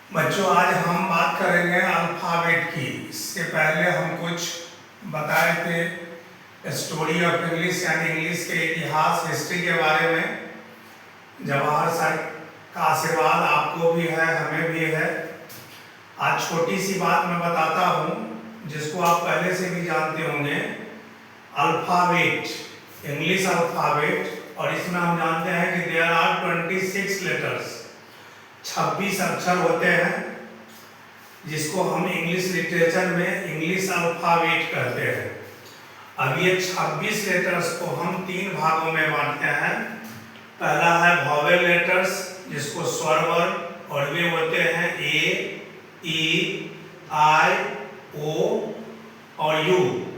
बच्चों, आज हम बात करेंगे अल्फ़ाबेट की। इससे पहले हम कुछ बताए थे स्टोरी ऑफ इंग्लिश, यानी इंग्लिश के इतिहास, हिस्ट्री के बारे में। जवाहर सर का आशीर्वाद आपको भी है, हमें भी है। आज छोटी सी बात मैं बताता हूँ जिसको आप पहले से भी जानते होंगे। अल्फ़ाबेट, इंग्लिश अल्फ़ाबेट, और इसमें हम जानते हैं कि देयर आर 26 लेटर्स, 26 अक्षर होते हैं, जिसको हम इंग्लिश लिटरेचर में इंग्लिश अल्फ़ाबेट कहते हैं। अब ये 26 लेटर्स को हम 3 भागों में बांटते हैं। पहला है वॉवेल लेटर्स, जिसको स्वर वर्ण, और वे होते हैं ए, ई, आई, ओ और यू,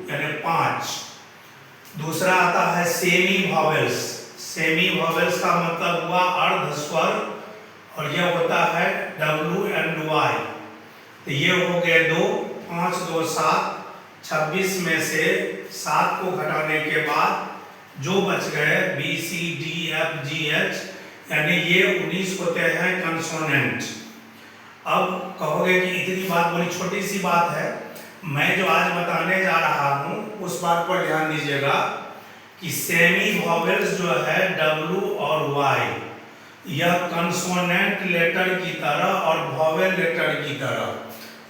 यानी 5। दूसरा आता है सेमी वॉवेल्स। सेमी वॉवेल्स का मतलब हुआ अर्ध स्वर, और यह होता है डब्ल्यू एंड वाई। तो ये हो गए 2, 5, 2, 7। 26 में से 7 को घटाने के बाद जो बच गए बी, सी, डी, एफ, जी, एच, यानी ये 19 होते हैं कंसोनेंट। अब कहोगे कि इतनी बात बोली, छोटी सी बात है। मैं जो आज बताने जा रहा हूँ उस बात पर ध्यान दीजिएगा कि सेमी वॉवेल्स जो है डब्ल्यू और वाई, यह कंसोनेंट लेटर की तरह और वॉवेल लेटर की तरह,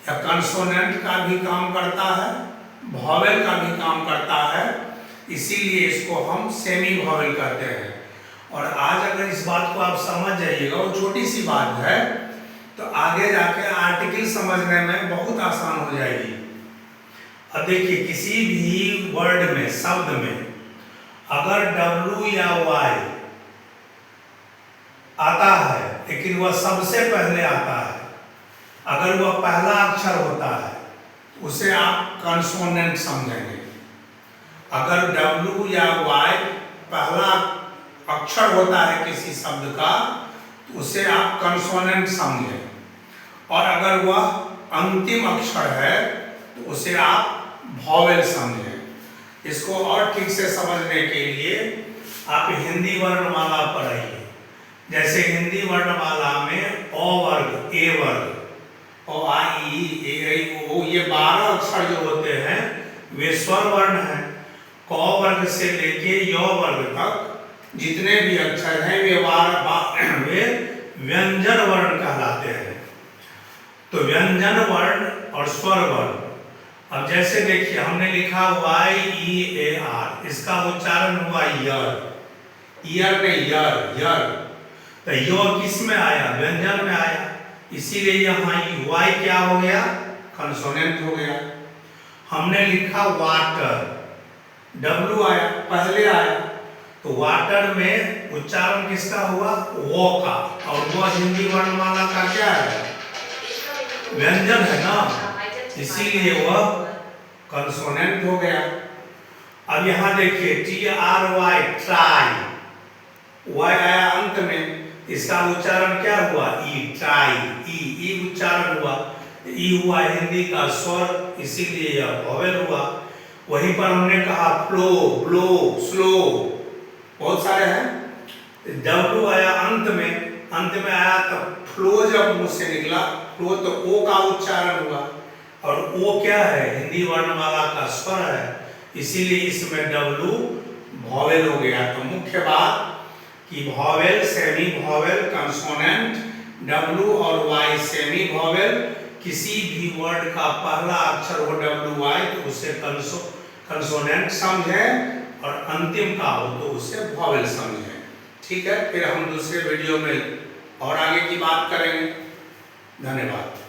यह कंसोनेंट का भी काम करता है, वॉवेल का भी काम करता है, इसीलिए इसको हम सेमी वॉवेल कहते हैं। और आज अगर इस बात को आप समझ जाइएगा, वो छोटी सी बात है, तो आगे जाके आर्टिकल समझने में बहुत आसान हो जाएगी। अब देखिए, किसी भी वर्ड में, शब्द में अगर डब्ल्यू या वाई आता है, लेकिन वह सबसे पहले आता है, अगर वह पहला अक्षर होता है तो उसे आप कंसोनेंट समझेंगे। अगर डब्ल्यू या वाई पहला अक्षर होता है किसी शब्द का तो उसे आप कंसोनेंट समझें, और अगर वह अंतिम अक्षर है तो उसे आप वॉवेल समझें। इसको और ठीक से समझने के लिए आप हिंदी वर्णमाला पढ़िए। जैसे हिंदी वर्णमाला में अ वर्ग, ए वर्ग, ओ, आ, ई, ए, ओ, ये 12 अक्षर जो होते हैं वे स्वर वर्ण हैं। क वर्ग से लेके य वर्ग तक जितने भी अक्षर हैं वे व्यंजन वर्ण कहलाते हैं। तो व्यंजन वर्ण और स्वर वर्ण। अब जैसे देखिए, हमने लिखा वाई ई ए आर, इसका उच्चारण हुआ यर, ईयर नहीं यर, यर। तो यो किस में आया? व्यंजन में आया, इसीलिए यहाँ वाई क्या हो गया? कंसोनेंट हो गया। हमने लिखा वाटर, डब्ल्यू आया, पहले आया, तो वाटर में उच्चारण किसका हुआ? वो का, और वो हिंदी वर्णमाला का क्या है? व्यंजन है ना, इसीलिए वह कंसोनेंट हो गया। अब यहाँ देखिए T R Y, try, Y आया अंत में, इसका उच्चारण क्या हुआ? ई, ट्राई, ई उच्चारण हुआ, ई हुआ हिंदी का स्वर, इसीलिए यह वॉवेल हुआ। वहीं पर हमने कहा फ्लो, ब्लो, स्लो, बहुत सारे हैं। डब्ल्यू आया अंत में आया, तब फ्लो जब मुंह से निकला, फ्लो, तो ओ का उच्चारण हुआ, और ओ क्या है? हिंदी वर्णमाला का स्वर है, इसीलिए इसमें डब्ल्यू वॉवेल हो गया। तो मुख्य बात कि vowel, semi vowel, consonant, W और वाई सेमी वॉवेल। किसी भी वर्ड का पहला अक्षर हो डब्ल्यू वाई तो उसे कंसोनेंट समझें, और अंतिम का हो तो उसे वॉवेल समझें। ठीक है, फिर हम दूसरे वीडियो में और आगे की बात करेंगे। धन्यवाद।